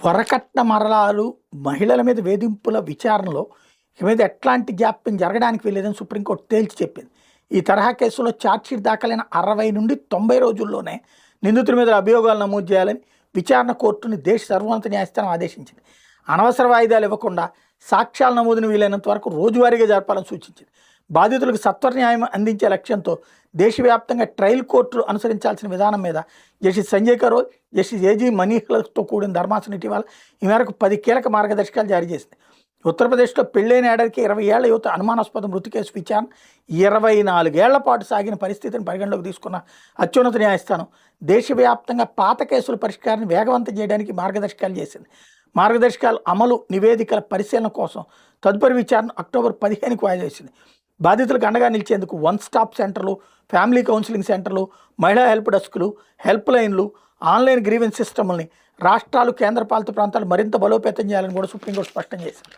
వరకట్న మరలాలు మహిళల మీద వేధింపుల విచారణలో ఇక మీద ఎట్లాంటి జాప్యం జరగడానికి వెళ్ళేదని సుప్రీంకోర్టు తేల్చి చెప్పింది. ఈ తరహా కేసులో ఛార్జ్షీట్ దాఖలైన 60 నుండి 90 రోజుల్లోనే నిందితుల మీద అభియోగాలు నమోదు చేయాలని విచారణ కోర్టుని దేశ సర్వోన్నత న్యాయస్థానం ఆదేశించింది. అనవసర వాయిదాలు ఇవ్వకుండా సాక్ష్యాల నమోదును వీలైనంత వరకు రోజువారీగా జరపాలని సూచించింది. బాధితులకు సత్వర న్యాయం అందించే లక్ష్యంతో దేశవ్యాప్తంగా ట్రయల్ కోర్టులు అనుసరించాల్సిన విధానం మీద justice Sanjay Karol, justice AG మనీహ్లతో కూడిన ధర్మాసనం ఇటీవల ఈ మేరకు 10 కీలక మార్గదర్శకాలు జారీ చేసింది. ఉత్తరప్రదేశ్లో పెళ్లైన ఏడాదికి 20 ఏళ్ల యువత అనుమానాస్పద మృతి కేసు విచారణ 24 ఏళ్ల పాటు సాగిన పరిస్థితిని పరిగణలోకి తీసుకున్న అత్యున్నత న్యాయస్థానం దేశవ్యాప్తంగా పాత కేసుల పరిష్కారాన్ని వేగవంతం చేయడానికి మార్గదర్శకాలు చేసింది. మార్గదర్శకాల అమలు నివేదికల పరిశీలన కోసం తదుపరి విచారణ అక్టోబర్ 15కి వాయిదా వేసింది. బాధితులకు అండగా నిలిచేందుకు 1 స్టాప్ సెంటర్లు, ఫ్యామిలీ కౌన్సిలింగ్ సెంటర్లు, మహిళా హెల్ప్ డెస్క్లు, హెల్ప్ లైన్లు, ఆన్లైన్ గ్రీవెన్స్ సిస్టమ్ని రాష్ట్రాలు, కేంద్రపాలిత ప్రాంతాలు మరింత బలోపేతం చేయాలని కూడా సుప్రీంకోర్టు స్పష్టం చేసింది.